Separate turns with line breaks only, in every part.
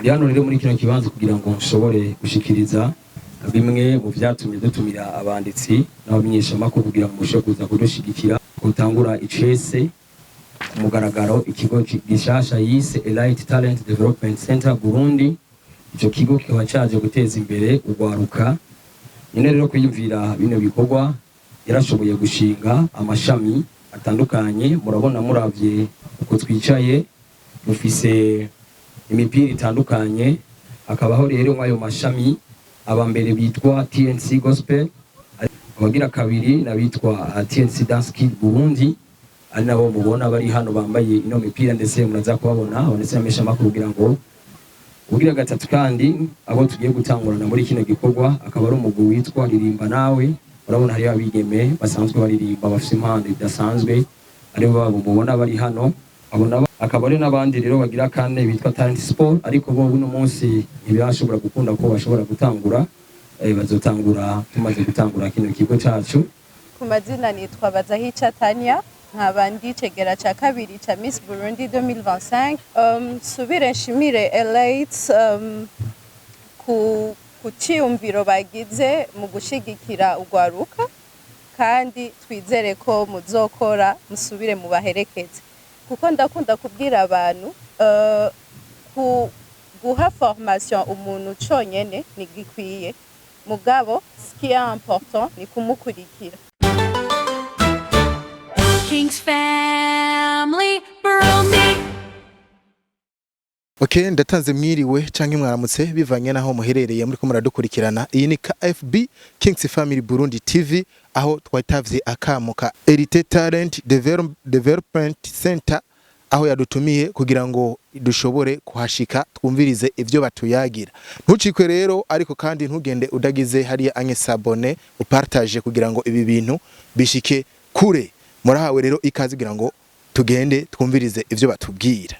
Ndi hano rero muri kino kibanza kugira ngo nshobore gushikiriza bimwe mu vyatumye dutumira abanditsi n'abamenyeshamakuru kugira ngo mushobore kuza kudushigikira gutangura icese ku mugaragaro ikigo gishasha yise Elite Talent Development Center Burundi. Ico kigo kikaba caje guteza imbere urwaruka. Nyine rero kwiyumvira bino bikorwa yarashoboye gushinga amashami atandukanye. Murabona muravye uko twicaye dufise imipira itandukanye, akabaho rero mwayo mashami abambere bitwa TNC Gospel, abagira kabiri nabitwa TNC Dance Kid Burundi, ari nabo mubona bari hano bambaye ino mipira ndetse muraza kubabona abonetse namesha makuru kugira ngo ugira gatatu kandi abo tugiye gutangurana muri kino gikorwa akaba ari umugwi witwa Ririmba Nawe. Urabona hari abigeme basanzwe baririmba bafite impano idasanzwe aribo babo mubona bari hano. Abona akaba ari nabandi rero bagira kane bitwa Talent Sport, ariko bo uno munsi ntibashobora gukunda ko bashobora gutangura, bazotangura tumaze gutangura kino kigo cacu.
Ku mazina nitwa Bazahica Tania, nkabandi cegera ca kabiri ca Miss Burundi 2025. Subire nshimire Elite ku ciyumviro bagize mu gushigikira urwaruka, kandi twizere ko muzokora musubire mu baherekeze, kuko ndakunda kubwira abantu guha formation umuntu conyene ntigikwiye, mugabo ce qui est important ni kumukurikira.
King's Family Burundi.
Okay, ndatanze mwiriwe canke mwaramutse bivanye naho muherereye muri ko muradukurikirana. Iyi ni KFB King's Family Burundi TV, aho twatavye akamuka Elite Talent Development Center, aho yadutumiye kugira ngo dushobore kuhashika twumvirize ivyo batuyagira. Ntucikwe rero, ariko kandi ntugende udagize hariya anye sabone upartage kugira ngo ibi bintu bishike kure. Murahawe rero ikaze kugira ngo tugende twumvirize ivyo batubwira.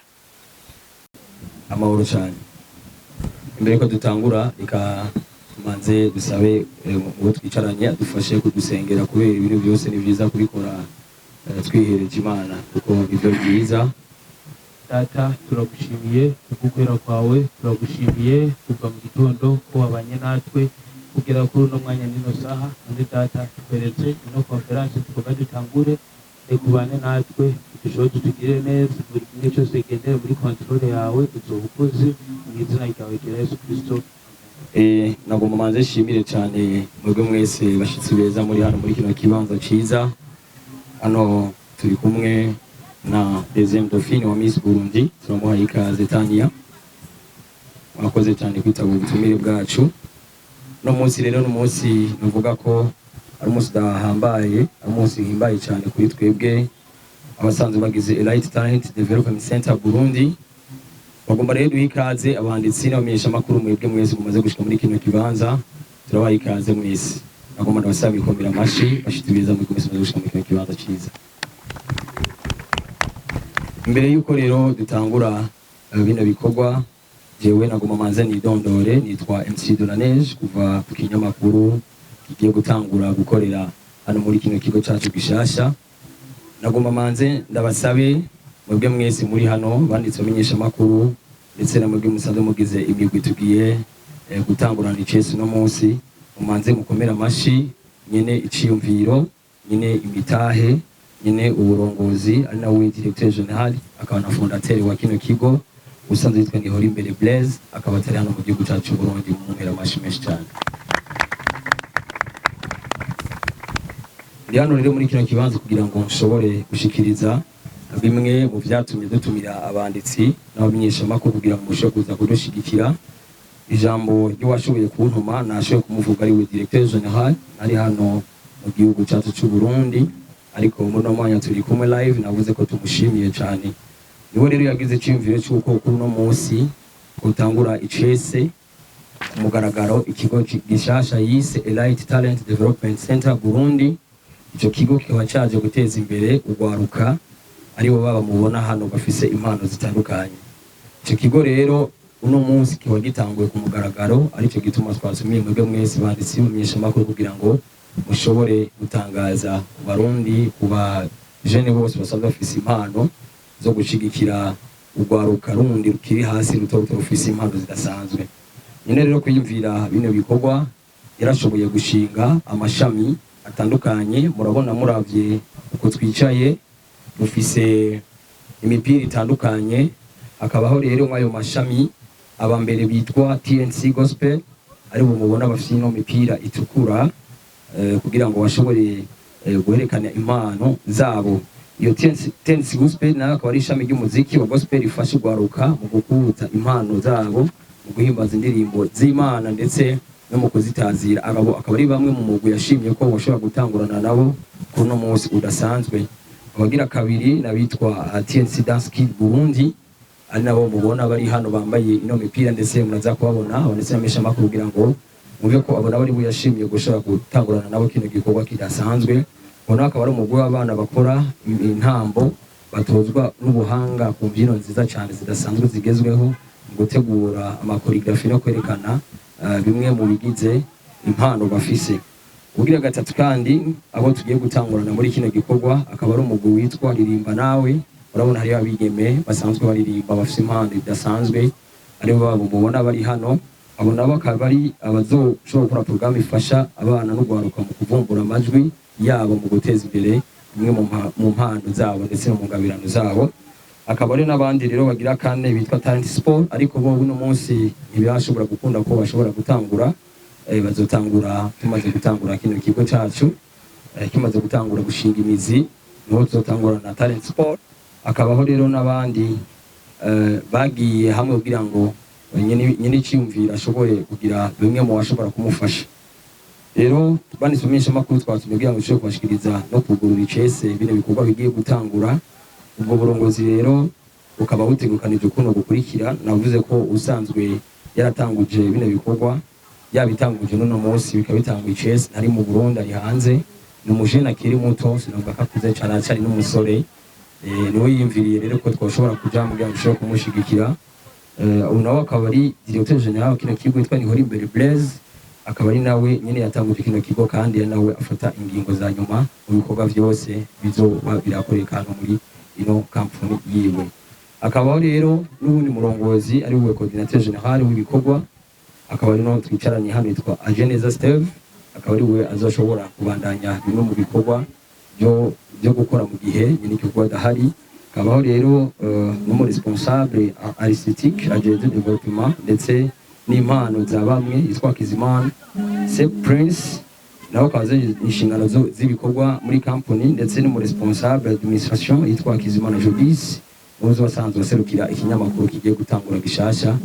Amahoro cyane. Imbere ko dutangura manze dusabe ngo twicaranye adufashe kudusengera, kubera ibintu byose ni byiza kubikora twihereje Imana kuko ivyo byiza.
Data, turagushimiye kugukwera kwawe, turagushimiye kuva mu gitondo ko wabanye natwe kugera kuri uno mwanya nino saha. None Data, tweretse ino conference tuvuga dutangure, kubane natwe dushobora tugire neza, buri kimwe cyose kigendera muri control yawe, uzobukoze mu izina ryawe rya Yesu Kristo.
Nagomba manze shimire cyane mwebwe mwese bashitsi beza muri hano muri kino kibanza ciza. Hano turi kumwe na deuxième dauphine wa Miss Burundi, turamuha ikaze Tania. Mwakoze cyane kwitaba ubutumire bwacu. No munsi rero n'umunsi nuvuga ko ari umunsi dahambaye, ari umunsi himbaye cyane kuri twebwe abasanzwe bagize Elite Talent Development Center Burundi. Bagomba rero duha ikaze abanditsi n'abamenyeshamakuru mwebwe mwese mumaze gushika muri kino kibanza, turabaha ikaze mwese. Nagomba ndabasaba ibikomera amashi bashitubiriza muri komisiyo gushika muri kino kibanza ciza. Imbere yuko rero dutangura bino bikorwa, jewe nagomba manze nidondore, nitwa MC Donaneige kuva ku kinyamakuru kigiye gutangura gukorera hano muri kino kigo cacu gishasha. Nagomba manze ndabasabe mwebwe mwese muri hano banditse amenyesha makuru ndetse na mwebwe musanzwe mugize imigwi tugiye gutangurana icese no munsi, mumanze mukomera amashi nyene iciyumviro, nyene imitahe, nyene uburongozi, ari nawe directeur general akaba na fondateur wa kino kigo usanzwe yitwa Ngihora Imbere Blaise, akaba atari hano mu gihugu cacu Burundi. Mumpera amashi menshi cyane. Ndi hano rero muri kino kibanza kugira ngo nshobore gushikiriza bimwe mu vyatumye dutumira abanditsi n'abamenyeshamakuru kugira ngo mushobore kuza kudushigikira. Ijambo ry'uwashoboye kuntuma nashoboye kumuvuga ari we directeur general ari hano mu gihugu cyacu cy'u Burundi, ariko muri no mwanya turi kumwe live navuze ko tumushimiye cyane. Niwe rero yagize cyumvire cy'uko kuri no munsi gutangura icese ku mugaragaro ikigo gishasha yise Elite Talent Development Center Burundi. Ico kigo kikaba caje guteza imbere urwaruka aribo baba mubona hano bafise impano zitandukanye. Ico kigo rero uno munsi kiba gitanguye ku mugaragaro, arico gituma twasumiye mwebwe mwese banditsi n'abamenyeshamakuru kugira ngo mushobore gutangaza ku Barundi, kuba jeune bose basanzwe bafise impano zo gushigikira urwaruka rundi rukiri hasi rutoto rufise impano zidasanzwe. Nyine rero kwiyumvira bino bikorwa yarashoboye gushinga amashami atandukanye. Murabona muravye uko twicaye dufise imipira itandukanye, akabaho rero mwayo mashami abambere bitwa TNC Gospel ari bo mubona bafite ino mipira itukura kugira ngo bashobore guherekana impano zabo. Iyo TNC Gospel nayo akaba ari ishami ry'umuziki wa gospel rifasha urwaruka mu gukuza impano zabo, mu guhimbaza indirimbo z'Imana ndetse no mu kuzitazira. Akaba ari bamwe mu mugwi yashimye ko bashobora gutangurana nabo kuri no munsi udasanzwe. Abagira kabiri nabitwa TNC Dance Kid Burundi, ari nabo mubona bari hano bambaye ino mipira ndetse munaza kubabona abonetse amesha makuru kugira ngo mubye ko abona bari buyashimiye gushobora gutangurana nabo kino gikorwa kidasanzwe. Bona akaba ari umugwi w'abana bakora intambo batozwa n'ubuhanga ku mbyino nziza cyane zidasanzwe zigezweho mu gutegura amakoreografi no kwerekana bimwe mu bigize impano bafise. Ugira gatatu kandi abo tugiye gutangurana muri kino gikorwa akaba ari umugwi witwa Ririmba Nawe. Urabona hari abigeme basanzwe baririmba bafise impano idasanzwe, ari bo mubona bari hano. Abo nabo akaba ari abazoshobora gukora programme ifasha abana no guharuka mu kuvumbura amajwi yabo mu guteza imbere imwe mu mpano zabo ndetse no mu ngabirano zabo. Akaba ari n'abandi rero bagira kane bitwa Talent Sport, ariko bo uno munsi ntibashobora gukunda ko bashobora gutangura. Bazotangura tumaze gutangura kino kigo cyacu, kimaze gutangura gushinga imizi niho tuzotangura na Talent Sport. Akabaho rero n'abandi bagiye hamwe kugira ngo nyine cyumvira ashobore kugira bimwe mu bashobora kumufasha. Rero banisomesha makuru twatumigira ngo cyo kubashikiriza no kugurura icese bine bikorwa bigiye gutangura. Ubwo burongozi rero ukaba butegukanije kuno gukurikira. Navuze ko usanzwe yaratanguje bine bikorwa yabitanguje no munsi bikaba bitangwa icese ari mu Burundi ari hanze. Ni umujene akiri muto, sinavuga ko akuze cyane, cyari n'umusore. Niwe yimviriye rero ko twashobora kuja mu byango cyo kumushigikira. Unawe akaba ari directeur general kino kigo yitwa Nihorimbere Blaise, akaba ari nawe nyine yatanguje kino kigo kandi nawe afata ingingo za nyuma mu bikorwa byose bizoba birakoreka muri ino kampani yiwe. Akabaho rero n'ubundi murongozi ari we coordinateur general w'ibikorwa, akaba ari no twicaranye hano yitwa Ageneza Steve, akaba ari we azoshobora kubandanya bimwe mu bikorwa byo gukora mu gihe nyine igikorwa dahari. Akabaho rero n'umu responsable artistique agent de développement ndetse n'impano za bamwe yitwa Kizimana Se Prince, naho kaze inshingano z'ibikorwa muri company ndetse n'umu responsable administration yitwa Kizimana Jodis, uzo basanzwe baserukira ikinyamakuru kigiye gutangura gishasha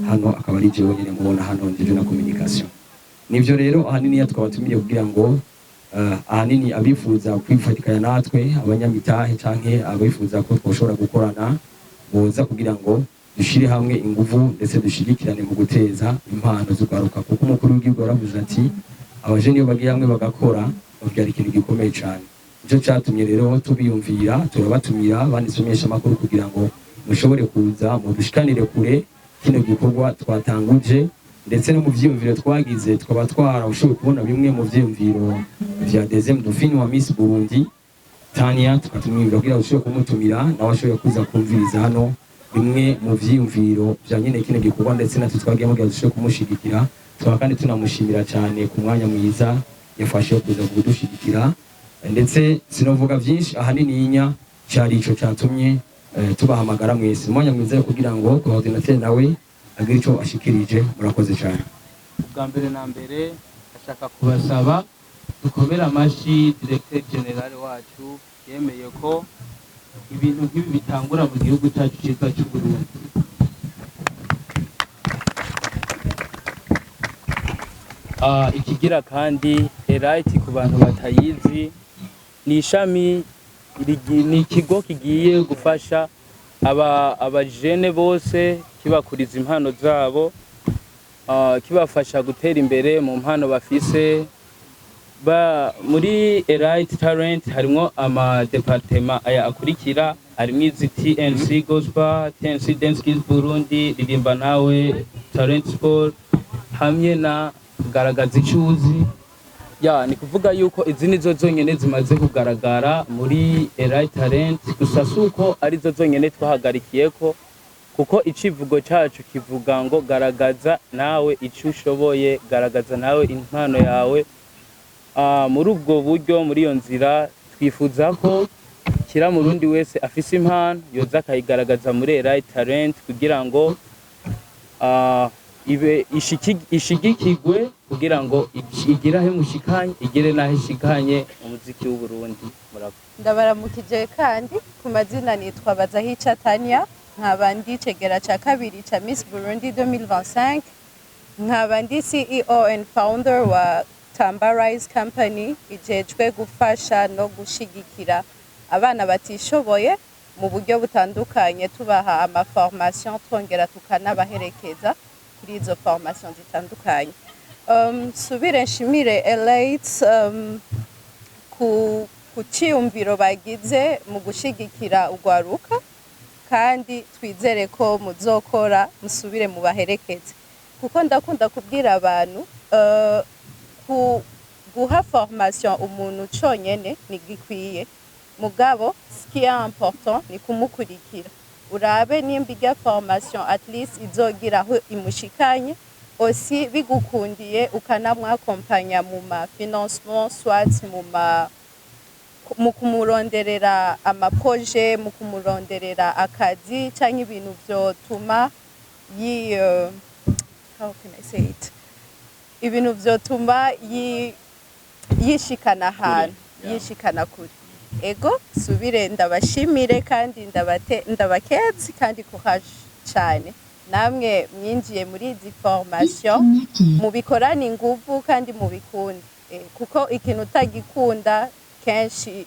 hano. Akaba ari jewe nyine mubona hano ndije na communication. Nivyo rero ahanini yatwabatumiye kugira ngo ahanini abifuza kwifatikanya natwe abanyamitahe canke abifuza ko twoshobora gukorana boza kugira ngo dushire hamwe inguvu ndetse dushigikirane mu guteza impano z'ugaruka, kuko umukuru w'igihugu yaravuze ati abajeni iyo bagiye hamwe bagakora bavyara ikintu gikomeye cyane. Ico cyatumye rero tubiyumvira turabatumira bandisomesha makuru kugira ngo mushobore kuza mu dushikanire kure kino gikorwa twatanguje, ndetse no mu vyiyumviro twagize tukaba twarashoboye kubona bimwe mu vyiyumviro vya deuxième dauphine wa Miss Burundi Tania, tukatumwira kugira ushobore kumutumira nawe ashoboye kuza kumviriza hano bimwe mu vyiyumviro vya nyine kino gikorwa, ndetse natwe twagiye mugira dushobore kumushigikira. Tukaba kandi tunamushimira cyane ku mwanya mwiza yafashe kuza kudushigikira, ndetse sinovuga byinshi ahanini yinya cyari ico cyatumye tubahamagara mwese. Mwanya mwiza kugira ngo coordinateur nawe agira ico ashikirije. Murakoze cyane.
Ubwa mbere na mbere ashaka kubasaba dukomera amashi directeur general wacu yemeye ko ibintu nk'ibi bitangura mu gihugu cyacu cyitwa cy'u Burundi. Ikigira kandi Elite ku bantu batayizi ni ishami ni ikigo kigiye gufasha abajene bose kibakuriza impano zabo, kibafasha gutera imbere mu mpano bafise. Muri Elite Talent harimo amadepartement aya akurikira, harimo izi TNC Gospel, TNC Dance Kids Burundi, Ririmba Nawe, Talent Sport hamwe na Garagaza Icuzi. Ni kuvuga yuko izi nizo zonyene zimaze kugaragara muri Elite Talent, gusa suko ari zo zonyene twahagarikiye ko
kuko icivugo cyacu kivuga ngo garagaza nawe icyo ushoboye, garagaza nawe impano yawe. Muri ubwo buryo, muri iyo nzira twifuza ko kira murundi wese afise impano yoza akayigaragaza muri Elite Talent kugira ngo ibe ishigikigwe kugira ngo igire aho mushikanye, igire naho ishikanye umuziki w'u Burundi.
Ndabaramukije kandi ku mazina nitwa Bazahica Tania, nkaba ndi cegera ca kabiri ca Miss Burundi 2025, nkaba ndi CEO and founder wa Tamba Rise Company ijejwe gufasha no gushigikira abana batishoboye mu buryo butandukanye, tubaha amaformation twongera tukanabaherekeza kuri izo formation zitandukanye. Subire nshimire Elite ku ciyumviro bagize mu gushigikira urwaruka, kandi twizere ko muzokora musubire mu baherekeze, kuko ndakunda kubwira abantu guha formation umuntu conyene ntigikwiye, mugabo ce qui est important ni kumukurikira, urabe nimba irya formation at least izogira aho imushikanye, aussi bigukundiye ukanamwakompanya mu ma financement, soit mu kumuronderera amaproje, mu kumuronderera akazi canke ibintu vyotuma how can I say it, ibintu vyotuma yishikana ahantu, yishikana kure. Ego subire ndabashimire kandi ndabakezi kandi courage cyane, namwe mwinjiye muri izi formation mubikorana inguvu kandi mubikunde, kuko ikintu utagikunda kenshi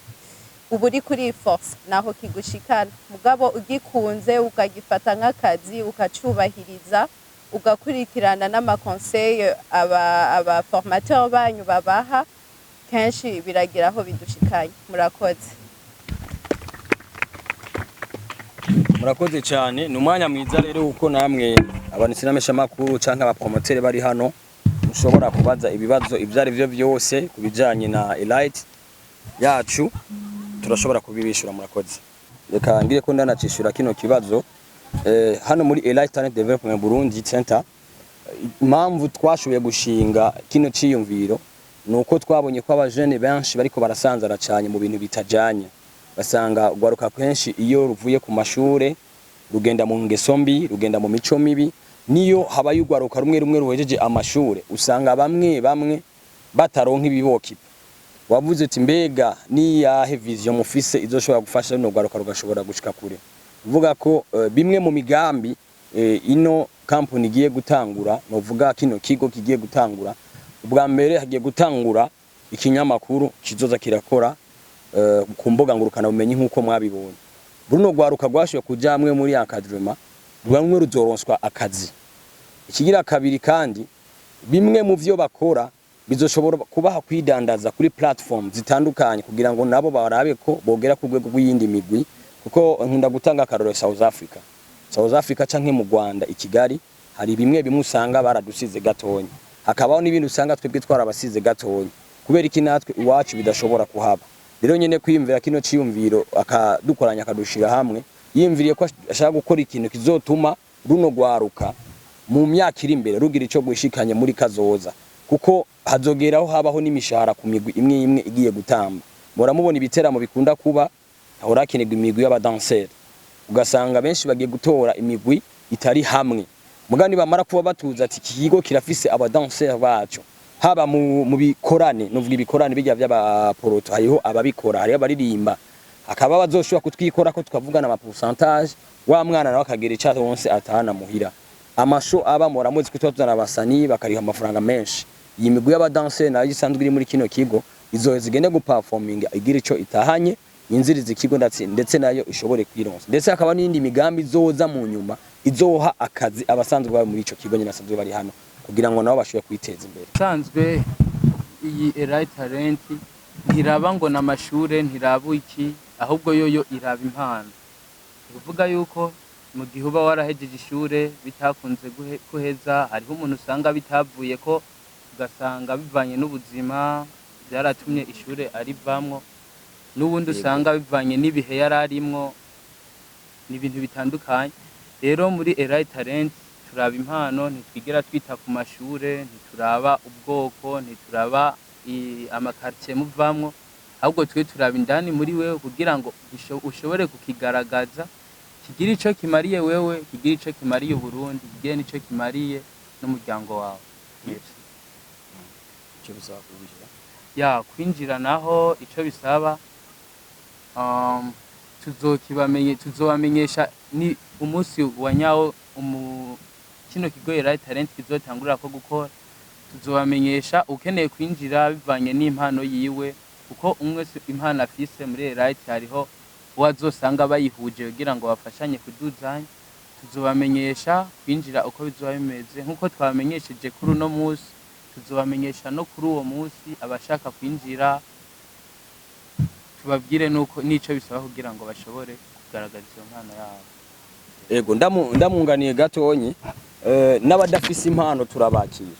uba uri kuri force naho kigushikana, mugabo ugikunze ukagifata nk'akazi ukacubahiriza ugakurikirana n'amakonseil aba formateur banyu babaha, kenshi biragira aho bidushikanye.
Murakoze cyane. Ni umwanya mwiza rero uko namwe abanisiramesha makuru canke abapromoteur bari hano mushobora kubaza ibibazo ivyari byo byose kubijanye na Elite yacu, turashobora kubibishura. Murakoze. Reka ngire ko ndanacishura kino kibazo. Hano muri Elite Talent Development Burundi Center, impamvu twashoboye gushinga kino ciyumviro nuko twabonye ko abajene benshi bariko barasanzara cyane mu bintu bitajanye, basanga gwaruka kenshi iyo ruvuye ku mashure rugenda mu ngeso mbi, rugenda mu mico mibi, niyo habaye ugwaruka rumwe rumwe ruhejeje amashure usanga bamwe bataronka ibibokipa. Wavuze uti mbega ni yahe vision mufise izoshobora gufasha no gwaruka rugashobora gushika kure? Uvuga ko bimwe mu migambi ino company igiye gutangura, novuga kino kigo kigiye gutangura, ubwa mbere hagiye gutangura ikinyamakuru kizoza kirakora ku mboga ngurukana bumenyi nkuko mwabibonye. Bruno gwaruka gwashoye kuja hamwe muri academy, rwamwe ruzoronswa akazi. Ikigira kabiri kandi bimwe mu vyo bakora bizoshobora kubaha kwidandaza kuri platform zitandukanye kugira ngo nabo barabe ko bogera ku rwego rw'iyindi migwi, kuko nkunda gutanga akaroro South Africa canke mu Rwanda i Kigali hari bimwe usanga baradusize gatonya, hakabaho n'ibindi usanga twebwe twarabasize gatonya, kubera iki natwe iwacu bidashobora kuhaba. Rero nyene kwiyumvira kino ciyumviro akadukoranya akadushira hamwe, yimviriye ko ashaka gukora ikintu kizotuma runo gwaruka mu myaka iri imbere rugira ico gwishikanye muri kazoza, kuko hazogeraho habaho n'imishahara ku migwi imwe igiye gutamba. Muramubona ibiteramo bikunda kuba ahora kinegwa imigwi y'abadanseri, ugasanga benshi bagiye gutora imigwi itari hamwe. Mugani bamara kuba batuza ati kigo kirafise abadanseri bacu, haba mu bikorane, nuvuga ibikorane bijya by'abaporoto, hariho ababikora, hariho abaririmba, akaba bazoshobora kutwikora ko tukavugana ama pourcentage, wa mwana nawe akagera icyato wonse atahana muhira. Amasho aba muramuzi kutuzana abasani bakariha amafaranga menshi. Iyi migwi y'abadanseri nayo isanzwe iri muri kino kigo izoheza igende guperforming igira ico itahanye, inziriza ikigo ndetse nayo ishobore kwironsa. Ndetse akaba n'indi migambi izoza mu nyuma izoha akazi abasanzwe bari muri ico kigo nyine asanzwe bari hano kugira ngo nabo bashobore kwiteza imbere.
Sanzwe iyi Elite Talent ntiraba ngo n'amashure, ntiraba iki, ahubwo yoyo iraba impano. Uvuga yuko mu gihe uba warahejeje ishure bitakunze kuheza, hariho umuntu usanga bitavuye ko, ugasanga bivanye n'ubuzima byaratumye ishure arivamwo, n'ubundi usanga bivanye n'ibihe yararimwo, n'ibintu bitandukanye. rero muri Elite Talent turaba impano, ntitwigera twita ku mashure, ntituraba ubwoko, ntituraba amakartie muvamwo, ahubwo twe turaba indani muri wewe kugira ngo ushobore kukigaragaza, kigira ico kimariye wewe, kigira ico kimariye Burundi, kigira nico kimariye n'umuryango wawe.
Icyo bisaba kwinjira.
Ya kwinjira naho ico bisaba tuzobamenyesha ni umunsi wa nyawo kino kigo Elite Talent kizotangurira ko gukora, tuzobamenyesha ukeneye kwinjira bivanye n'impano yiwe, kuko umwe impano afise muri Elite hariho wazosanga bayihuje kugira ngo bafashanye kuduzanya. Tuzobamenyesha kwinjira uko bizoba bimeze nkuko twamenyesheje kuri uno munsi, tuzobamenyesha no kuri uwo munsi abashaka kwinjira, tubabwire nuko nico bisaba kugira ngo bashobore kugaragaza iyo mpano yabo.
Ego ndamunganiye gatonye n'abadafise impano turabakira,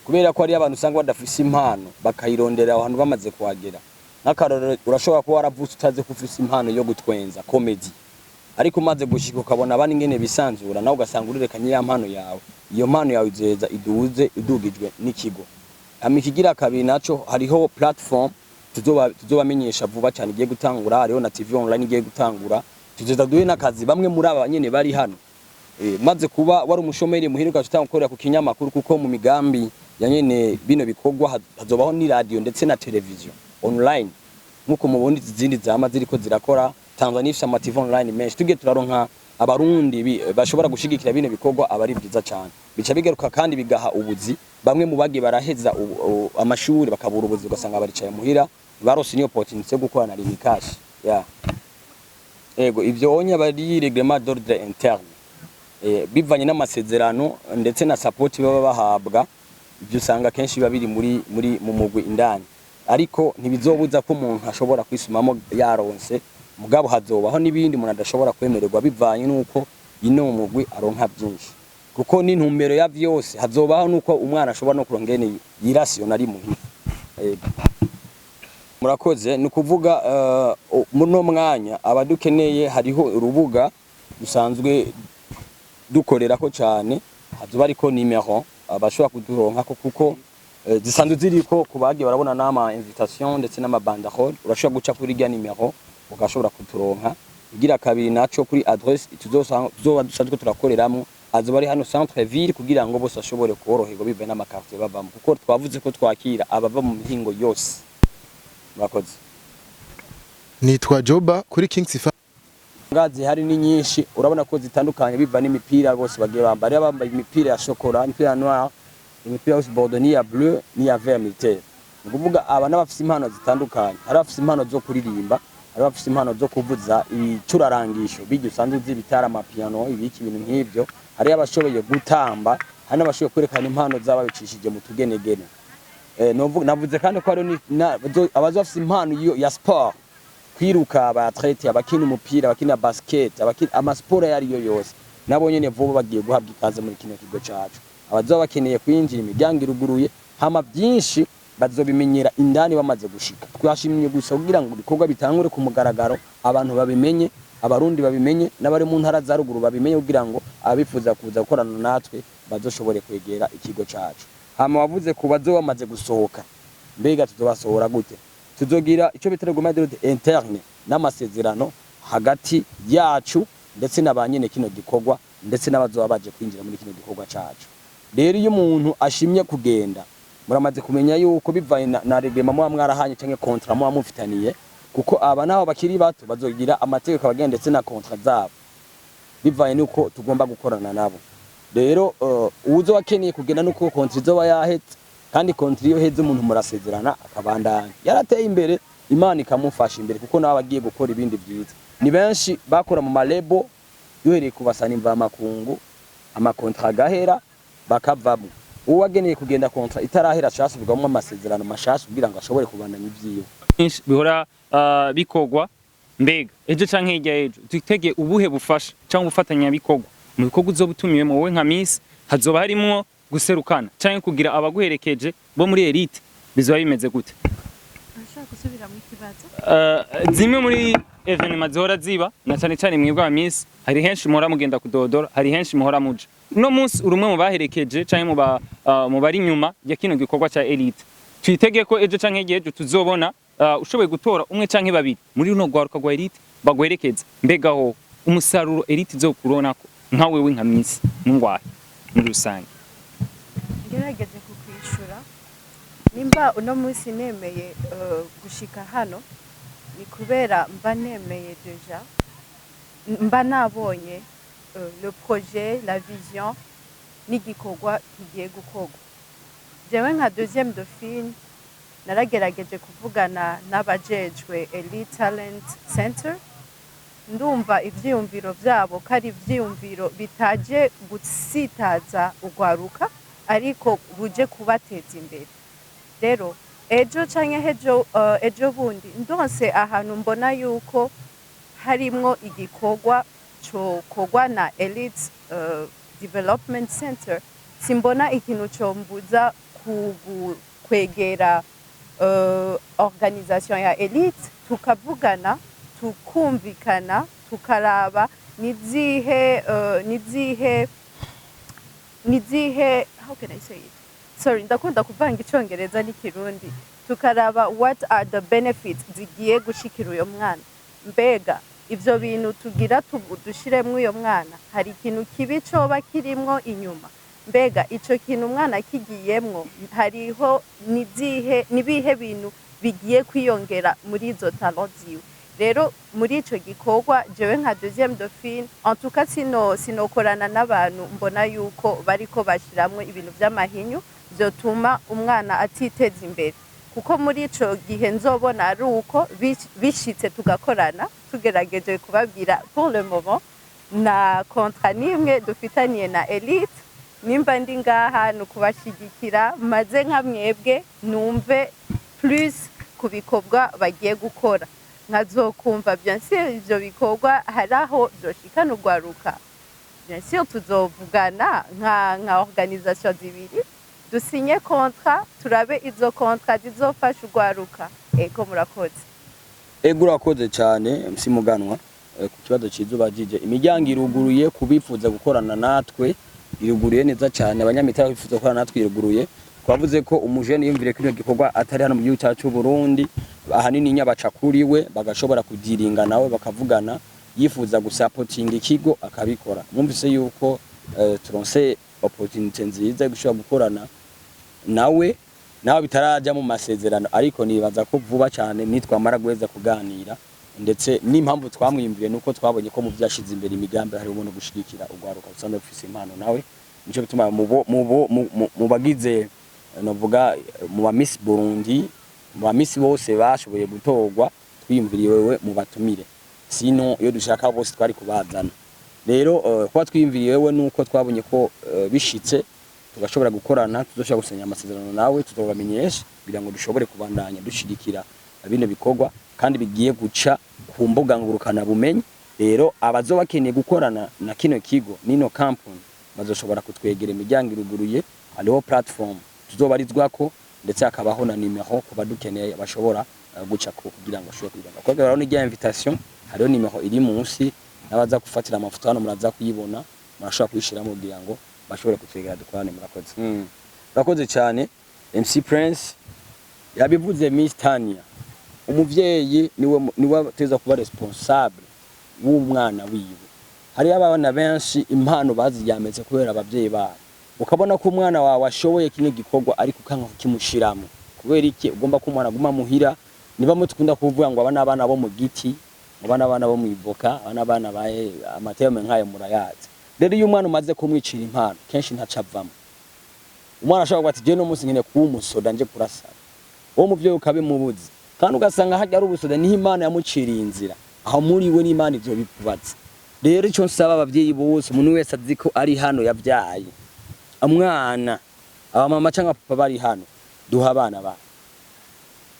kubera ko ari abantu usanga badafise impano bakayirondera abantu bamaze kuhagera. N'akarorero urashobora kuba waravutse utaze kufise impano yo gutwenza comedy, ariko umaze gushika ukabona abandi ngene bisanzura, nawe ugasanga urerekanye ya mpano yawe, iyo mpano yawe izeza idugijwe n'ikigo. Ikigira kabiri naco hariho platform tuzobamenyesha vuba cyane igiye gutangura, hariho na TV online igiye gutangura, tuzeza duhe n'akazi bamwe muri aba nyene bari hano. Maze kuba wari umushomeri muhiruka tutakorera ku kinyamakuru, kuko mu migambi ya nyene bino bikorwa hazobaho ni radio ndetse na television online, nkuko mubundi zindi zama ziriko zirakora. Tanzania ifite ama TV online menshi, tugiye turaronka abarundi bashobora gushigikira bino bikorwa, abari byiza cyane, bica bigaruka kandi bigaha ubuzi bamwe mu bagi baraheza amashuri bakabura ubuzi, ugasanga baricaye muhira barose niyo opportunity yo gukorana na rimikashi. Ego ivyo onya bari reglement d'ordre interne, bivanye n'amasezerano ndetse na support baba bahabwa, ibyo usanga kenshi biba biri mu mugwi indani, ariko ntibizobuza ko umuntu ashobora kwisumamo yaronse, mugabo hazobaho n'ibindi umuntu adashobora kwemererwa bivanye nuko ino mu mugwi aronka byinshi, kuko n'intumbero ya vyose hazobaho nuko umwana ashobora no kurongene yirasiona ari muhira. Murakoze, ni kuvuga muno mwanya abadukeneye hariho urubuga dusanzwe dukorerako cyane, hazoba ariko nimero abashobora kuduronka kuko zisanzwe ziriko kubagiye barabona n'ama invitation ndetse n'ama banderole, urashobora guca kuri rya nimero ugashobora kuturonka. Igira kabiri naco kuri adresse tuzoba dusanzwe turakoreramo, azoba ari hano centre ville, kugira ngo bose ashobore koroherwa bive n'amakartie bavamo, kuko twavuze ko twakira abava mu mihingo yose. Murakoze.
Nitwa Joba kuri Kings Family.
Ngazi hari ni nyinshi, urabona ko zitandukanye biva n'imipira, bose bagiye bambaye imipira ya chocolat, imipira noir, imipira ya bordeaux, ni ya bleu, ni ya vert militaire. Nguvuga aba n'abafise impano zitandukanye, hari abafise impano zo kuririmba, hari abafise impano zo kuvuza icurarangisho, bijye usanzwe zibitara amapiano, ibiki ibintu nk'ibyo, hari abashoboye gutamba, hari n'abashoboye kwerekana impano zaba bicishije mu tugenegene. Navuze kandi ko ari abazafise impano ya sport, kwiruka, abatlete, abakina umupira, abakina basket, abakina amasport yari yo yose, nabo nyene vuba bagiye guhabwa ikaze muri kino kigo cacu. Abazoba bakeneye kwinjira imiryango iruguruye, hama byinshi bazobimenyera indani bamaze gushika. Twashimye gusa kugira ngo ibikorwa bitangure ku mugaragaro, abantu babimenye, abarundi babimenye, n'abari mu ntara za ruguru babimenye, kugira ngo abifuza kuza gukorana natwe bazoshobore kwegera ikigo cacu. Hama wavuze ku bazoba bamaze gusohoka, mbega tuzobasohora gute? Tuzogira ico bita reglement d'ordre interne n'amasezerano hagati yacu ndetse n'abanyene kino gikorwa, ndetse n'abazoba baje kwinjira muri kino gikorwa cacu. Rero iyo umuntu ashimye kugenda, muramaze kumenya yuko bivanye na reglement mu mwarahanye canke contrat mu mufitaniye, kuko aba naho bakiri bato bazogira amategeko abagenda ndetse na contrat zabo, bivanye nuko tugomba gukorana nabo. Rero uzo wakeneye kugenda nuko contrat zoba yahetse, kandi contrat iyo heze umuntu murasezerana akabandanya yarateye imbere, Imana ikamufasha imbere, kuko nawe agiye gukora ibindi byiza. Ni benshi bakora mu malebo yohereye kubasana imva makungu, amakontra gahera bakavamo. Uwo wageneye kugenda kontra itarahera cyasubirwamo amasezerano mashasha kugira ngo ashobore kubandanya ibyiwe.
Bihora bikogwa, mbega ejo canke hirya ejo tutege ubuhe bufasha cyangwa ubufatanya bikogwa mu bikorwa uzobutumiwe mu wowe nka Miss, hazoba harimo guserukana canke kugira abaguherekeje bo muri elite, bizoba bimeze gute?
ushaka gusubira mu kibazo
zimwe muri evenement zihora ziba na cyane cyane mwebwe wa miss hari henshi muhora mugenda kudodora hari henshi muhora muja no munsi urumwe mu baherekeje canke mu bari nyuma ya kino gikorwa ca elite twitege ko ejo canke ejo tuzobona ushoboye gutora umwe canke babiri muri runo gwaruka gwa elite bagwerekeza mbega ho umusaruro elite izokuronako nka wewe nka miss mungwaye muri rusange
ngerageje kukwishura nimba uno munsi nemeye gushika hano ni kubera mba nemeye deja mba nabonye le projet la vision n'igikorwa kigiye gukorwa jewe nka deuxième dauphine naragerageje kuvugana n'abajejwe Elite Talent Center ndumva ivyiyumviro vyabo kari ivyiyumviro bitaje gusitaza ugwaruka ariko buje kubateza imbere rero ejo canke ejo bundi ndonse ahantu mbona yuko harimwo igikorwa cokorwa na Elite Development Center simbona ikintu combuza kwegera organisation ya Elite tukavugana tukumvikana tukaraba nizihe how can I say it sorry ndakunda kuvanga icongereza n'ikirundi tukaraba what are the benefits zigiye gushikira uyo mwana mbega ivyo bintu tugira dushiremwe uyo mwana hari ikintu kibi coba kirimwo inyuma mbega ico kintu umwana kigiyemwo hariho nibihe bintu bigiye kwiyongera muri izo talent ziwe rero muri ico gikorwa jewe nka deuxième dauphine en tout cas sinokorana n'abantu mbona yuko bariko bashiramwe ibintu vy'amahinyu vyotuma umwana atiteza imbere kuko muri ico gihe nzobona ari uko bishitse tugakorana tugerageje kubabwira pour le moment na contrat nimwe dufitaniye na Elite nimba ndi ngaha nukubashigikira maze nka mwebwe numve plus kubikorwa bagiye gukora nkazokumva bien sûr ivyo bikorwa haraho byoshikana ugwaruka bien sûr tuzovugana nka organisation zibiri dusinye contrat turabe izo contrat zizofasha ugwaruka ego murakoze
ego urakoze cyane msimuganwa ku kibazo cizuba jije imiryango iruguruye kubifuza gukorana natwe iruguruye neza cyane abanyamitara bifuza gukorana natwe iruguruye twavuze ko umujene yumvire kino gikorwa atari hano mu gihugu cyacu Burundi ahanini nyabacakuriwe bagashobora kudiringa nawe bakavugana yifuza gusupportinga ikigo akabikora mwumvise yuko turonse opportunity nziza yo gushobora gukorana nawe bitaraja mu masezerano ariko nibaza ko vuba cyane nitwamara guheza kuganira ndetse n'impamvu twamwimbiye nuko twabonye ko mu byashize imbere imigambi hari umuntu gushigikira ugwaruka usanzwe ufise impano nawe nico bituma mu bagize novuga mu ba Miss Burundi mu ba Miss bose bashoboye gutorwa twiyumviriye wewe mu batumire sino iyo dushaka bose twari kubazana rero kwa twiyumviriye wewe nuko twabonye ko bishitse tugashobora gukorana tuzoshobora gusenya amasezerano nawe tutobamenyesha kugira ngo dushobore kubandanya dushigikira bino bikorwa kandi bigiye guca ku mbuga ngurukana bumenyi rero abazoba bakeneye gukorana na kino kigo nino company bazoshobora kutwegera imiryango iruguruye hariho platform tuzobarizwako ndetse akabaho na nimero ku badukeneye bashobora guca kugira ngo ashobore kwiga kwa rero ni rya invitation hariho nimero iri munsi nabaza gufatira amafoto hano muraza kuyibona murashobora kuyishiramo kugira ngo bashobore kutwegera dukorane murakoze murakoze cyane MC Prince yabivuze Miss Tania umuvyeyi niwe ateza kuba responsable w'umwana wiwe hari abana benshi impano baziyameze kubera abavyeyi babo ukabona ko umwana wawe ashoboye kinye gikorwa ariko kanka kimushiramo kubera iki ugomba ko umwana guma muhira niba mutukunda kuvuga ngo abana bo mu giti abana bo mu ivoka abana baye amateme nkayo murayazi rero iyo umwana umaze kumwicira impano kenshi ntacavamo umwana ashobora ati je no musi nkene ku umusoda nje kurasa wo muvyo ukabe mubuzi kandi ugasanga hajya ari ubusoda niho imana yamuciriye inzira aho muri we n'imana ivyo bikubaza rero ico nsaba abavyeyi bose umuntu wese azi ko ari hano yavyaye umwana abamama cyangwa papa bari hano duha abana ba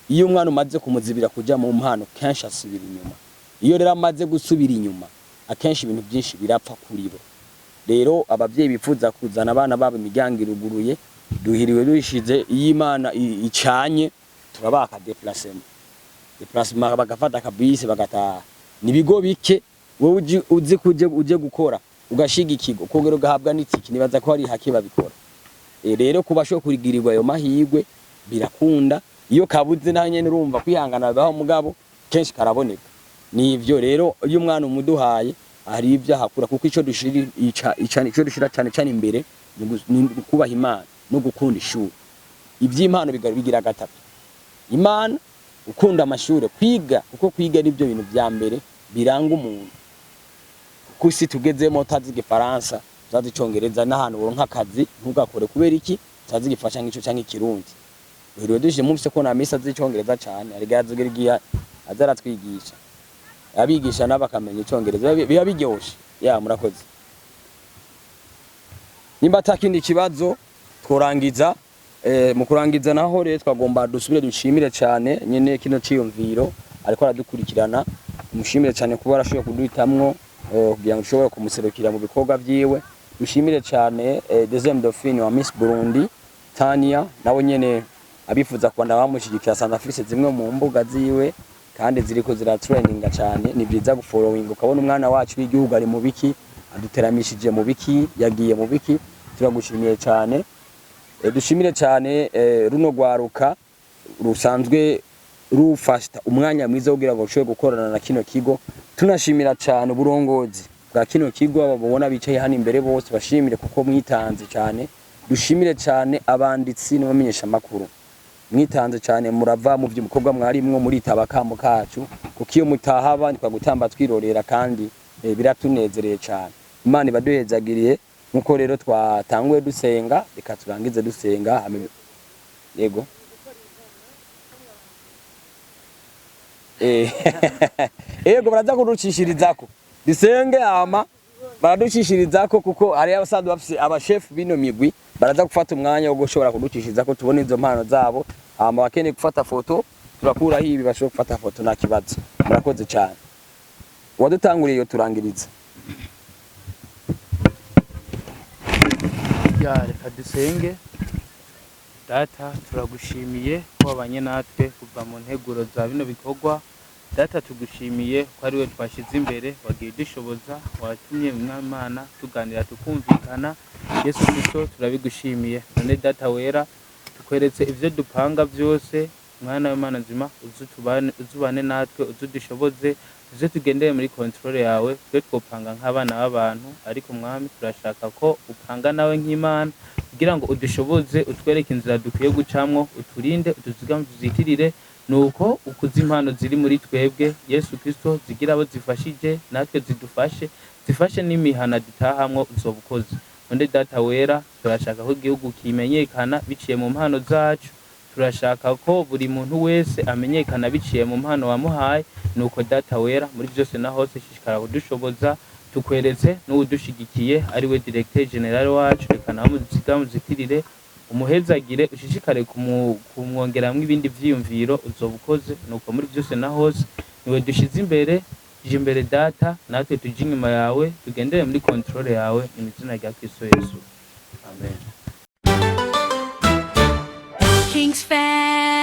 iyo umwana umaze kumuzibira kuja mu mpano kenshi asubira inyuma iyo rero amaze gusubira inyuma akenshi ibintu byinshi birapfa kuri bo rero abavyeyi bifuza kuzana abana babo imiryango iruguruye duhiriwe dushize iyo imana icanye turabaka déplacement déplacement bagafata akabisi bagataha nibigo bike wowe uzi uje gukora ugashigikirwa kongera ugahabwa n'itiki nibaza ko hari hake babikora rero kuba sho kurigirirwa ayo mahigwe birakunda iyo kabuze naho nyene urumva kwihangana baho mugabo kenshi karaboneka nivyo rero iyo umwana umuduhaye hari ibyo hakura kuko ico dushira ico dushira cyane imbere ni kubaha Imana no gukunda ishuri iby'impano bigira gatatu Imana ukunda amashure kwiga kuko kwiga nibyo bintu bya mbere biranga umuntu kuko tugezemo tazi igifaransa tazi icongereza n'ahantu uronka akazi ntugakore kubera iki tazi igifasha nk'ico canke ikirundi rero duje mu bise ko na misa z'icongereza cyane ari gazugirigiya azaratwigisha abigisha n'abakamenya icongereza biba biryoshe murakoze nimba atakindi kibazo tworangiza mu kurangiza naho rero twagomba dusubire dushimire cyane nyene kino ciyumviro ariko aradukurikirana umushimire cyane kuba arashoboye kuduhitamwo kugira ngo ushobore kumuserukira mu bikorwa byiwe dushimire cyane deuxième dauphine wa Miss Burundi Tania nawe nyene abifuza kwanda bamushigikira sana afise zimwe mu mbuga ziwe kandi ziriko zira traininga cyane ni byiza gufollowing ukabona umwana wacu w'igihugu ari mu biki aduteramishije mu biki yagiye mu biki turagushimiye cyane dushimire cyane runo gwaruka rusanzwe rufasta umwanya mwiza kugira ngo ushobore gukorana na kino kigo tunashimira cyane uburongozi bwa kino kigo babona bicaye hano imbere bose bashimire kuko mwitanze cyane dushimire cyane abanditsi n'abamenyesha makuru mwitanze cyane murava mu by'umukobwa mwarimwo muri tabakamo kacu kuko iyo mutahaba ndikwa gutamba twirorera kandi biratunezereye cyane Imana ibaduhezagiriye nkuko rero twatanguye dusenga reka turangize dusenga yego yego baraza kuducishirizako dusenge ama baraducishirizako kuko ari abasanzwe bafise abachef bino migwi baraza gufata umwanya wo gushobora kuducishirizako tubone izo mpano zabo ama bakeneye gufata foto turakura hibi bashobora gufata foto nta kibazo murakoze cyane wadutanguriye yo turangiriza
reka dusenge data turagushimiye ko wabanye natwe kuva mu nteguro za bino bikorwa data tugushimiye ko ari we twashize imbere wagiye dushoboza watumye mwamana tuganira tukumvikana Yesu Kristo turabigushimiye none data wera tukweretse ivyo dupanga byose mwana w'Imana nzima uzubane natwe uzudushoboze tuze tugendeye muri control yawe twe twopanga nk'abana b'abantu ariko mwami turashaka ko upanga nawe nk'Imana kugira ngo udushoboze utwereke inzira dukwiye gucamwo uturinde utuzigame tuzitirire nuko ukuza impano ziri muri twebwe Yesu Kristo zigira abo zifashije natwe zifashe n'imihana dutahamwo uzobukoze none data wera turashaka ko igihugu kimenyekana biciye mu mpano zacu turashaka ko buri muntu wese amenyekana biciye mu mpano wamuhaye nuko data wera muri byose na hose shishikara kudushoboza tukweretse n'udushigikiye ari we directeur general wacu reka nawe muzitirire umuhezagire ushishikare kumwongeramwe ibindi vyiyumviro uzobukoze nuko muri byose na hose niwe dushize imbere data natwe tuje inyuma yawe tugendere muri control yawe imizina rya Kristo Yesu amen.
Kings fan.